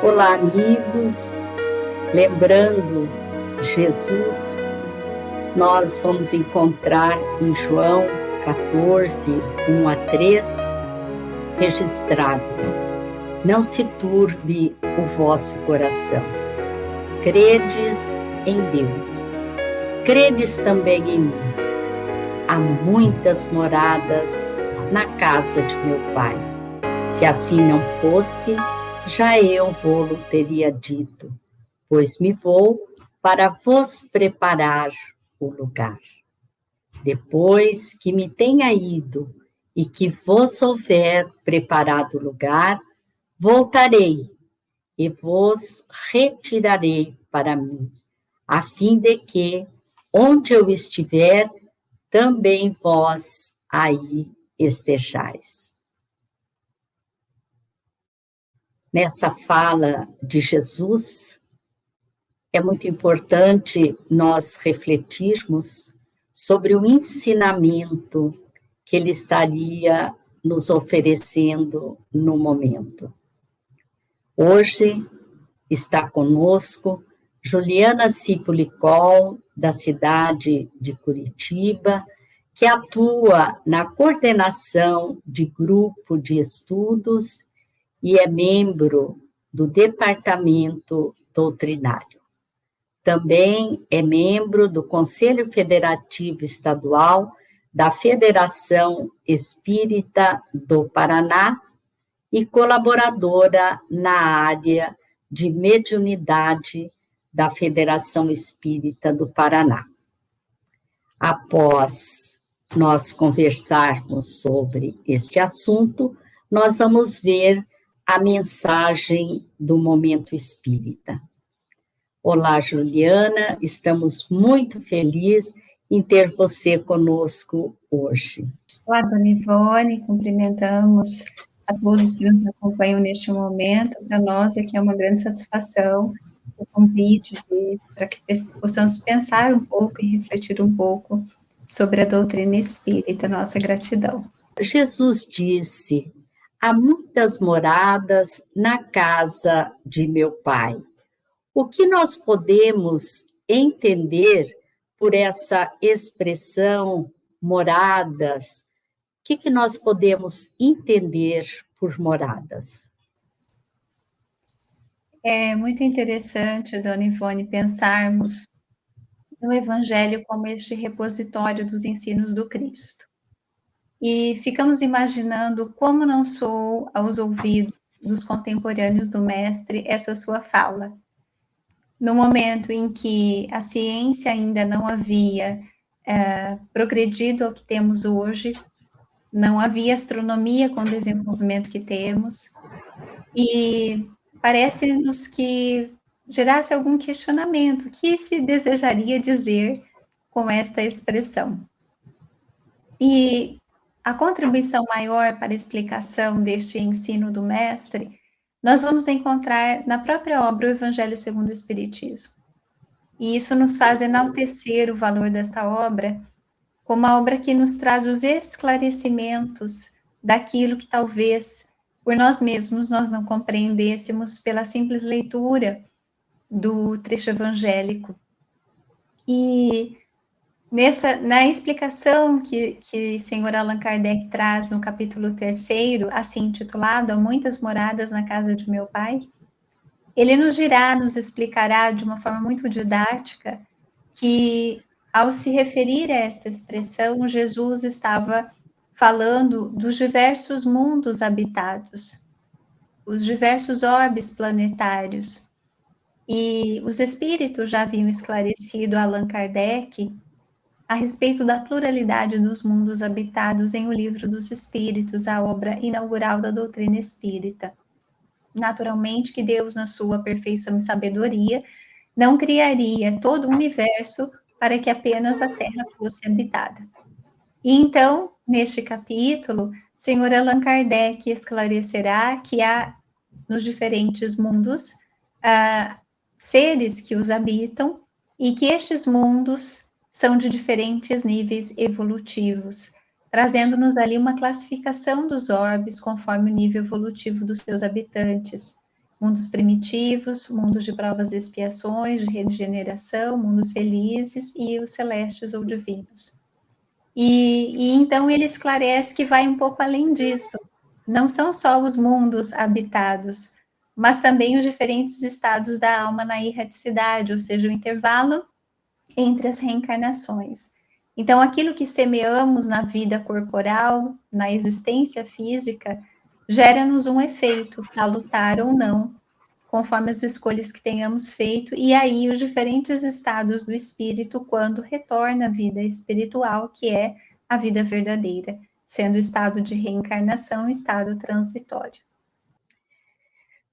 Olá, amigos. Lembrando Jesus, nós vamos encontrar em João 14, 1-3, registrado: não se turbe o vosso coração. Credes em Deus, credes também em mim. Há muitas moradas na casa de meu Pai. Se assim não fosse, já eu vou-lo teria dito, pois me vou para vos preparar o lugar. Depois que me tenha ido e que vos houver preparado o lugar, voltarei e vos retirarei para mim, a fim de que, onde eu estiver, também vós aí estejais. Nessa fala de Jesus, é muito importante nós refletirmos sobre o ensinamento que ele estaria nos oferecendo no momento. Hoje está conosco Juliana Cipolicol, da cidade de Curitiba, que atua na coordenação de grupo de estudos e é membro do Departamento Doutrinário. Também é membro do Conselho Federativo Estadual da Federação Espírita do Paraná e colaboradora na área de mediunidade da Federação Espírita do Paraná. Após nós conversarmos sobre este assunto, nós vamos ver a mensagem do Momento Espírita. Olá, Juliana, estamos muito felizes em ter você conosco hoje. Olá, dona Ivone, cumprimentamos a todos que nos acompanham neste momento. Para nós aqui é uma grande satisfação o convite para que possamos pensar um pouco e refletir um pouco sobre a doutrina espírita, nossa gratidão. Jesus disse: há muitas moradas na casa de meu Pai. O que nós podemos entender por essa expressão moradas? O que nós podemos entender por moradas? É muito interessante, dona Ivone, pensarmos no Evangelho como este repositório dos ensinos do Cristo. E ficamos imaginando como não soou aos ouvidos dos contemporâneos do Mestre essa sua fala. No momento em que a ciência ainda não havia progredido ao que temos hoje, não havia astronomia com o desenvolvimento que temos, e parece-nos que gerasse algum questionamento, o que se desejaria dizer com esta expressão? E a contribuição maior para a explicação deste ensino do Mestre nós vamos encontrar na própria obra O Evangelho segundo o Espiritismo. E isso nos faz enaltecer o valor desta obra como uma obra que nos traz os esclarecimentos daquilo que talvez por nós mesmos nós não compreendêssemos pela simples leitura do trecho evangélico. E na explicação que senhor Allan Kardec traz no capítulo 3º, assim intitulado, Há muitas moradas na casa de meu Pai, ele nos explicará de uma forma muito didática que, ao se referir a esta expressão, Jesus estava falando dos diversos mundos habitados, os diversos orbes planetários. E os espíritos já haviam esclarecido a Allan Kardec a respeito da pluralidade dos mundos habitados em O Livro dos Espíritos, a obra inaugural da doutrina espírita. Naturalmente que Deus, na sua perfeição e sabedoria, não criaria todo o universo para que apenas a Terra fosse habitada. E então, neste capítulo, senhor Allan Kardec esclarecerá que há nos diferentes mundos seres que os habitam e que estes mundos são de diferentes níveis evolutivos, trazendo-nos ali uma classificação dos orbes conforme o nível evolutivo dos seus habitantes. mundos primitivos, mundos de provas e expiações, de regeneração, mundos felizes e os celestes ou divinos. E então ele esclarece que vai um pouco além disso. Não são só os mundos habitados, mas também os diferentes estados da alma na erraticidade, ou seja, o intervalo entre as reencarnações. Então, aquilo que semeamos na vida corporal, na existência física, gera-nos um efeito, salutar ou não, conforme as escolhas que tenhamos feito, e aí os diferentes estados do espírito quando retorna à vida espiritual, que é a vida verdadeira, sendo o estado de reencarnação e estado transitório.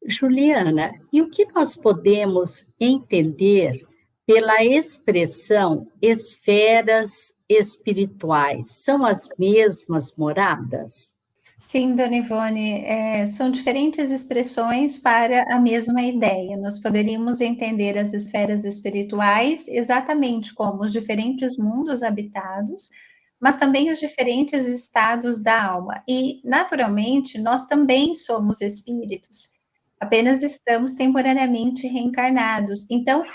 Juliana, e o que nós podemos entender pela expressão esferas espirituais? São as mesmas moradas? Sim, dona Ivone, são diferentes expressões para a mesma ideia. Nós poderíamos entender as esferas espirituais exatamente como os diferentes mundos habitados, mas também os diferentes estados da alma. E, naturalmente, nós também somos espíritos, apenas estamos temporariamente reencarnados. Então,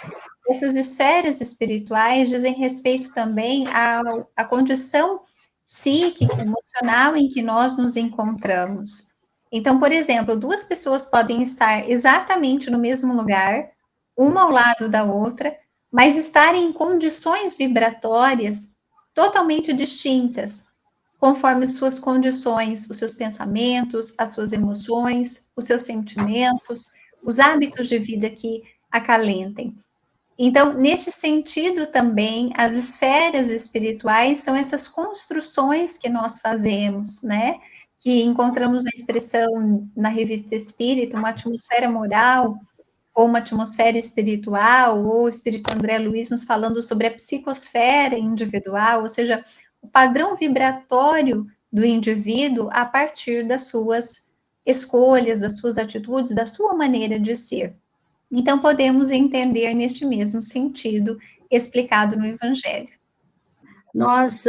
essas esferas espirituais dizem respeito também à condição psíquica, emocional em que nós nos encontramos. Então, por exemplo, duas pessoas podem estar exatamente no mesmo lugar, uma ao lado da outra, mas estarem em condições vibratórias totalmente distintas, conforme suas condições, os seus pensamentos, as suas emoções, os seus sentimentos, os hábitos de vida que acalentem. Então, neste sentido também, as esferas espirituais são essas construções que nós fazemos, né? Que encontramos a expressão na Revista Espírita, uma atmosfera moral, ou uma atmosfera espiritual, ou o Espírito André Luiz nos falando sobre a psicosfera individual, ou seja, o padrão vibratório do indivíduo a partir das suas escolhas, das suas atitudes, da sua maneira de ser. Então, podemos entender neste mesmo sentido explicado no Evangelho. Nós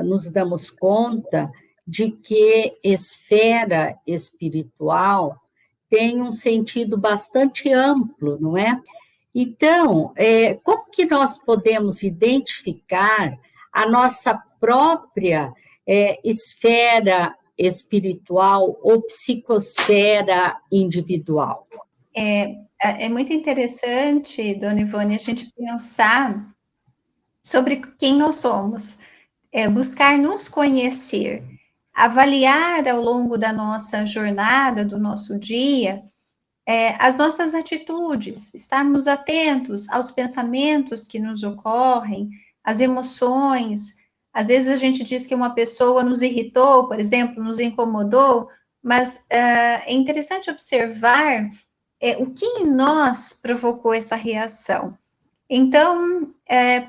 nos damos conta de que esfera espiritual tem um sentido bastante amplo, não é? Então, como que nós podemos identificar a nossa própria esfera espiritual ou psicosfera individual? É muito interessante, dona Ivone, a gente pensar sobre quem nós somos, buscar nos conhecer, avaliar ao longo da nossa jornada, do nosso dia, as nossas atitudes, estarmos atentos aos pensamentos que nos ocorrem, às emoções. Às vezes a gente diz que uma pessoa nos irritou, por exemplo, nos incomodou, mas é interessante observar o que em nós provocou essa reação. Então,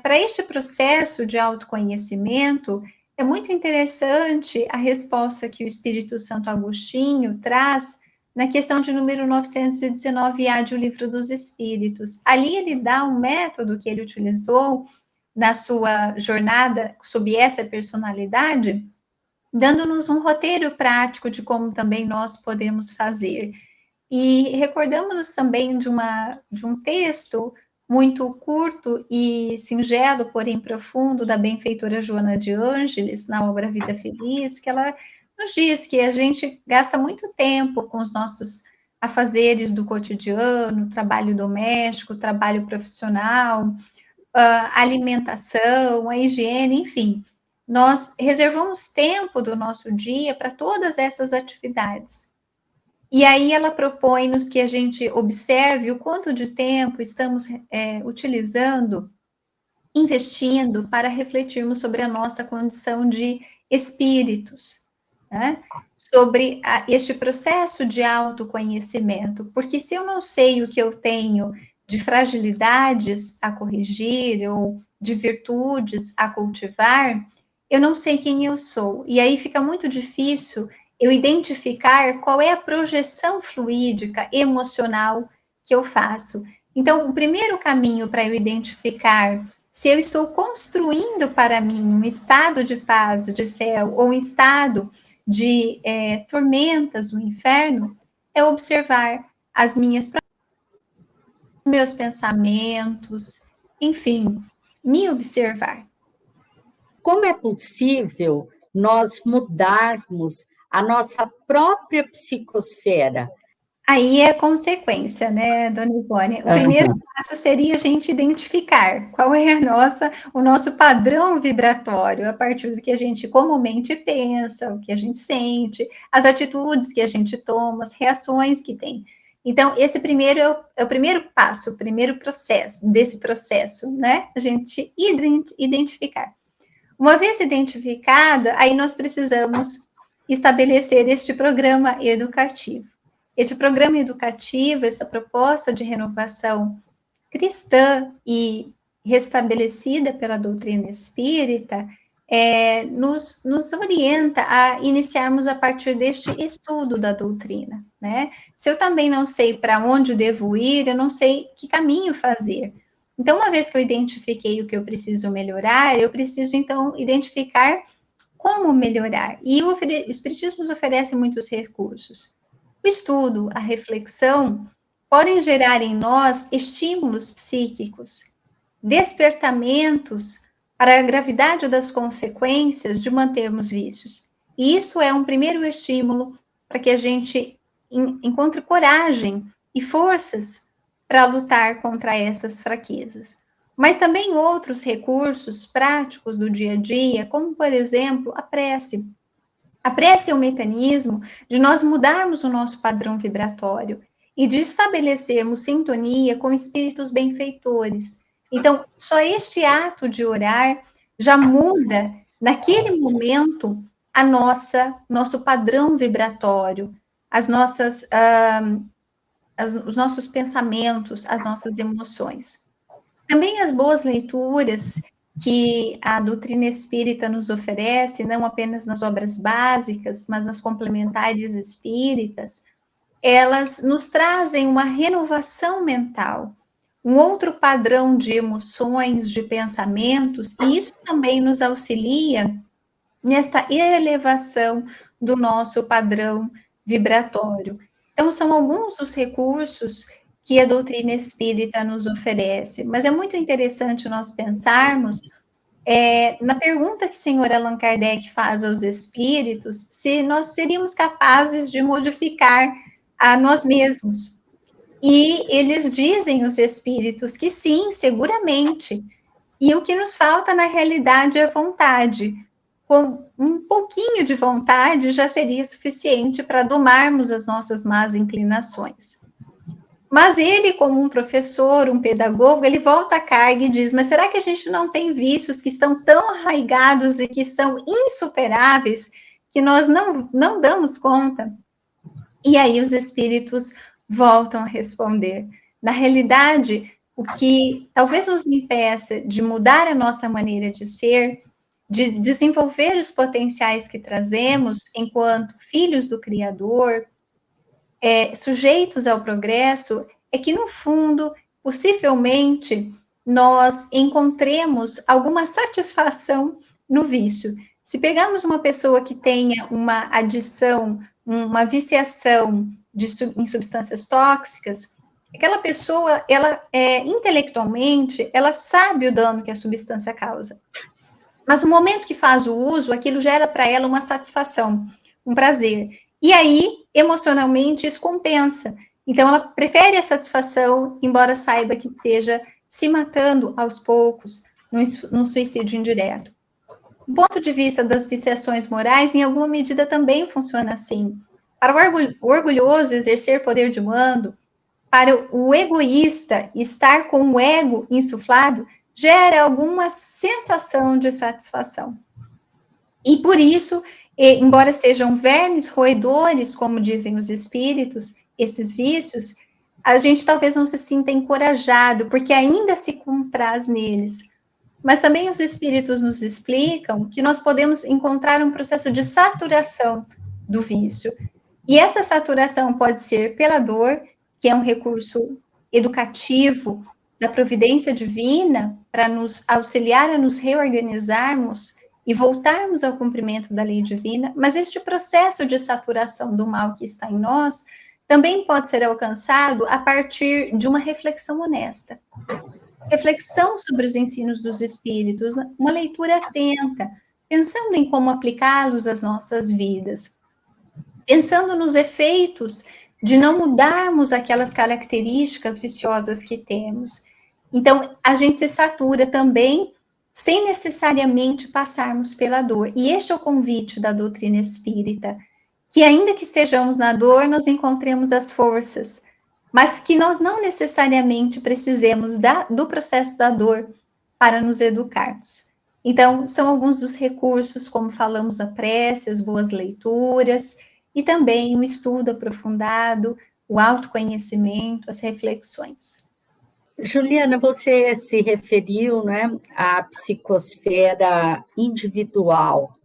para este processo de autoconhecimento, é muito interessante a resposta que o Espírito Santo Agostinho traz na questão de número 919A de O Livro dos Espíritos. Ali ele dá um método que ele utilizou na sua jornada sob essa personalidade, dando-nos um roteiro prático de como também nós podemos fazer. E recordamos-nos também de um texto muito curto e singelo, porém profundo, da benfeitora Joana de Ângeles, na obra Vida Feliz, que ela nos diz que a gente gasta muito tempo com os nossos afazeres do cotidiano, trabalho doméstico, trabalho profissional, alimentação, a higiene, enfim. Nós reservamos tempo do nosso dia para todas essas atividades. E aí ela propõe-nos que a gente observe o quanto de tempo estamos utilizando, investindo para refletirmos sobre a nossa condição de espíritos, né? Sobre este processo de autoconhecimento, porque se eu não sei o que eu tenho de fragilidades a corrigir ou de virtudes a cultivar, eu não sei quem eu sou, e aí fica muito difícil eu identificar qual é a projeção fluídica, emocional que eu faço. Então, o primeiro caminho para eu identificar se eu estou construindo para mim um estado de paz, de céu, ou um estado de tormentas, o inferno, é observar as meus pensamentos, enfim, me observar. Como é possível nós mudarmos a nossa própria psicosfera? Aí é consequência, né, dona Ivone? O primeiro passo seria a gente identificar qual é o nosso padrão vibratório, a partir do que a gente comumente pensa, o que a gente sente, as atitudes que a gente toma, as reações que tem. Então, esse primeiro é o primeiro passo, o primeiro processo, desse processo, né? A gente identificar. Uma vez identificada, aí nós precisamos estabelecer este programa educativo. Este programa educativo, essa proposta de renovação cristã e restabelecida pela doutrina espírita, nos orienta a iniciarmos a partir deste estudo da doutrina, né? Se eu também não sei para onde devo ir, eu não sei que caminho fazer. Então, uma vez que eu identifiquei o que eu preciso melhorar, eu preciso, então, identificar como melhorar. E o Espiritismo nos oferece muitos recursos. O estudo, a reflexão, podem gerar em nós estímulos psíquicos, despertamentos para a gravidade das consequências de mantermos vícios. E isso é um primeiro estímulo para que a gente encontre coragem e forças para lutar contra essas fraquezas. Mas também outros recursos práticos do dia a dia, como, por exemplo, a prece. A prece é um mecanismo de nós mudarmos o nosso padrão vibratório e de estabelecermos sintonia com espíritos benfeitores. Então, só este ato de orar já muda, naquele momento, nosso padrão vibratório, os nossos pensamentos, as nossas emoções. Também as boas leituras que a doutrina espírita nos oferece, não apenas nas obras básicas, mas nas complementares espíritas, elas nos trazem uma renovação mental, um outro padrão de emoções, de pensamentos, e isso também nos auxilia nesta elevação do nosso padrão vibratório. Então, são alguns dos recursos que a doutrina espírita nos oferece, mas é muito interessante nós pensarmos na pergunta que o senhor Allan Kardec faz aos espíritos, se nós seríamos capazes de modificar a nós mesmos. E eles dizem, os espíritos, que sim, seguramente. E o que nos falta, na realidade, é vontade. Com um pouquinho de vontade já seria suficiente para domarmos as nossas más inclinações. Mas ele, como um professor, um pedagogo, ele volta à carga e diz, mas será que a gente não tem vícios que estão tão arraigados e que são insuperáveis que nós não damos conta? E aí os espíritos voltam a responder. Na realidade, o que talvez nos impeça de mudar a nossa maneira de ser, de desenvolver os potenciais que trazemos enquanto filhos do Criador, sujeitos ao progresso, é que, no fundo, possivelmente, nós encontremos alguma satisfação no vício. Se pegarmos uma pessoa que tenha uma adição, uma viciação em substâncias tóxicas, aquela pessoa, ela intelectualmente, ela sabe o dano que a substância causa. Mas no momento que faz o uso, aquilo gera para ela uma satisfação, um prazer. E aí, emocionalmente, isso compensa. Então, ela prefere a satisfação, embora saiba que esteja se matando aos poucos, num suicídio indireto. Do ponto de vista das viciações morais, em alguma medida também funciona assim. Para o orgulhoso exercer poder de mando, para o egoísta estar com o ego insuflado, gera alguma sensação de satisfação. E por isso, embora sejam vermes roedores, como dizem os espíritos, esses vícios, a gente talvez não se sinta encorajado, porque ainda se compraz neles. Mas também os espíritos nos explicam que nós podemos encontrar um processo de saturação do vício. E essa saturação pode ser pela dor, que é um recurso educativo da providência divina para nos auxiliar a nos reorganizarmos e voltarmos ao cumprimento da lei divina, mas este processo de saturação do mal que está em nós também pode ser alcançado a partir de uma reflexão honesta. Reflexão sobre os ensinos dos Espíritos, uma leitura atenta, pensando em como aplicá-los às nossas vidas, pensando nos efeitos de não mudarmos aquelas características viciosas que temos. Então, a gente se satura também, sem necessariamente passarmos pela dor. E este é o convite da doutrina espírita, que ainda que estejamos na dor, nós encontremos as forças, mas que nós não necessariamente precisemos do processo da dor para nos educarmos. Então, são alguns dos recursos, como falamos, a prece, as boas leituras, e também o estudo aprofundado, o autoconhecimento, as reflexões. Juliana, você se referiu, né, à psicosfera individual.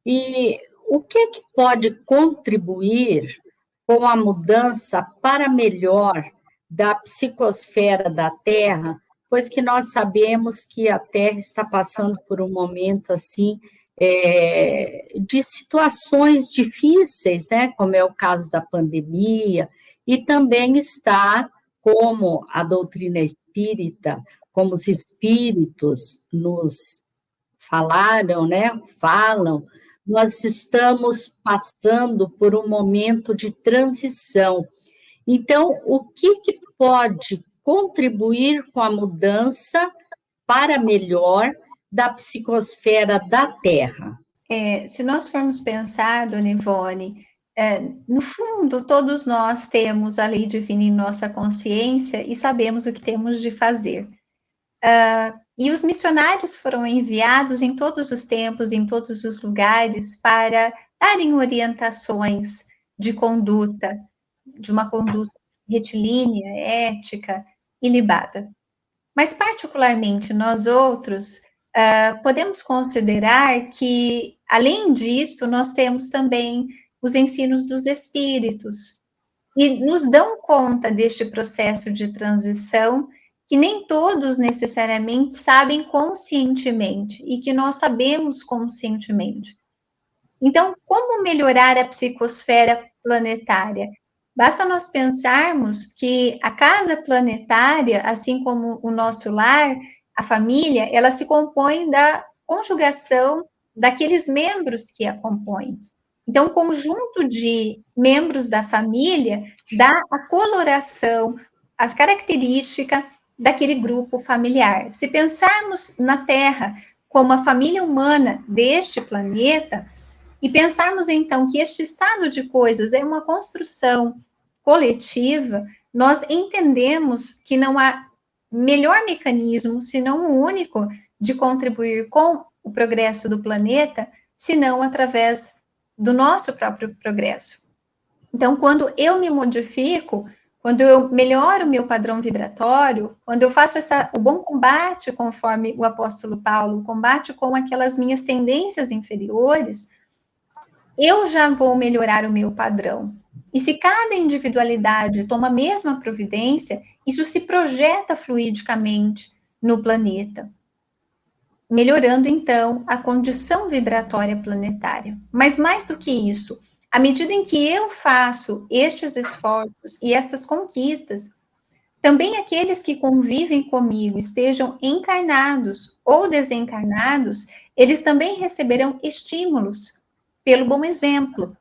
E o que pode contribuir com a mudança para melhor da psicosfera da Terra, pois que nós sabemos que a Terra está passando por um momento assim de situações difíceis, né, como é o caso da pandemia, e também está, como a doutrina espírita, como os espíritos nos falaram, né, falam, nós estamos passando por um momento de transição. Então, o que pode contribuir com a mudança para melhor da psicosfera da Terra? Se nós formos pensar, dona Ivone, no fundo, todos nós temos a lei divina em nossa consciência e sabemos o que temos de fazer. E os missionários foram enviados em todos os tempos, em todos os lugares, para darem orientações de conduta, de uma conduta retilínea, ética, ilibada. Mas, particularmente, nós outros, podemos considerar que, além disso, nós temos também os ensinos dos espíritos, e nos dão conta deste processo de transição que nem todos necessariamente sabem conscientemente e que nós sabemos conscientemente. Então, como melhorar a psicosfera planetária? Basta nós pensarmos que a casa planetária, assim como o nosso lar, a família, ela se compõe da conjugação daqueles membros que a compõem. Então, o conjunto de membros da família dá a coloração, as características daquele grupo familiar. Se pensarmos na Terra como a família humana deste planeta, e pensarmos então que este estado de coisas é uma construção coletiva, nós entendemos que não há melhor mecanismo, senão o único, de contribuir com o progresso do planeta, senão através do nosso próprio progresso. Então, quando eu me modifico, quando eu melhoro o meu padrão vibratório, quando eu faço o bom combate, conforme o apóstolo Paulo, o combate com aquelas minhas tendências inferiores, eu já vou melhorar o meu padrão. E se cada individualidade toma a mesma providência, isso se projeta fluidicamente no planeta, melhorando, então, a condição vibratória planetária. Mas mais do que isso, à medida em que eu faço estes esforços e estas conquistas, também aqueles que convivem comigo, estejam encarnados ou desencarnados, eles também receberão estímulos pelo bom exemplo.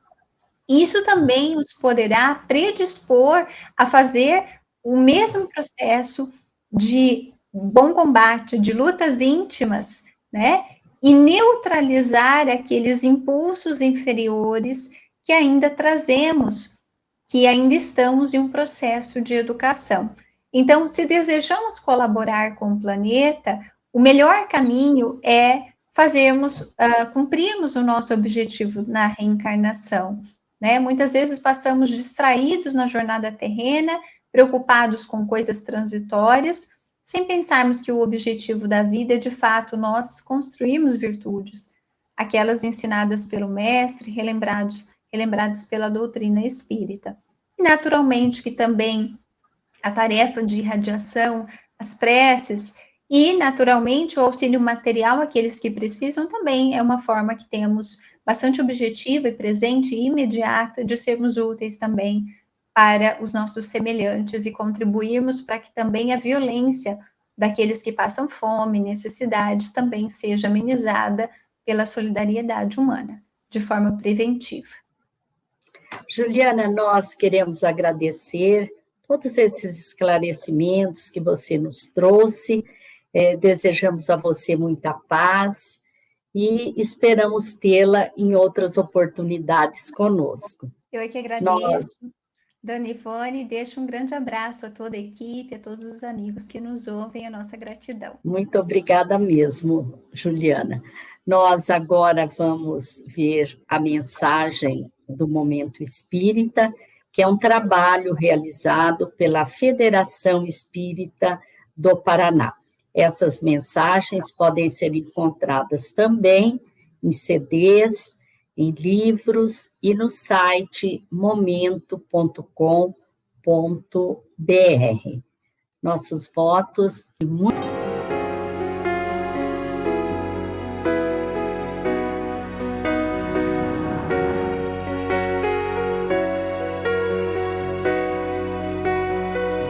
Isso também os poderá predispor a fazer o mesmo processo de bom combate, de lutas íntimas, né? E neutralizar aqueles impulsos inferiores que ainda trazemos, que ainda estamos em um processo de educação. Então, se desejamos colaborar com o planeta, o melhor caminho é cumprirmos o nosso objetivo na reencarnação, né? Muitas vezes passamos distraídos na jornada terrena, preocupados com coisas transitórias, sem pensarmos que o objetivo da vida é, de fato, nós construirmos virtudes, aquelas ensinadas pelo mestre, relembradas pela doutrina espírita. E, naturalmente, que também a tarefa de irradiação, as preces, e, naturalmente, o auxílio material àqueles que precisam também é uma forma que temos bastante objetiva e presente e imediata de sermos úteis também para os nossos semelhantes e contribuirmos para que também a violência daqueles que passam fome, necessidades, também seja amenizada pela solidariedade humana, de forma preventiva. Juliana, nós queremos agradecer todos esses esclarecimentos que você nos trouxe, desejamos a você muita paz e esperamos tê-la em outras oportunidades conosco. Eu é que agradeço. Dona Ivone, deixo um grande abraço a toda a equipe, a todos os amigos que nos ouvem, a nossa gratidão. Muito obrigada mesmo, Juliana. Nós agora vamos ver a mensagem do Momento Espírita, que é um trabalho realizado pela Federação Espírita do Paraná. Essas mensagens podem ser encontradas também em CDs, em livros e no site momento.com.br. Nossos votos de muito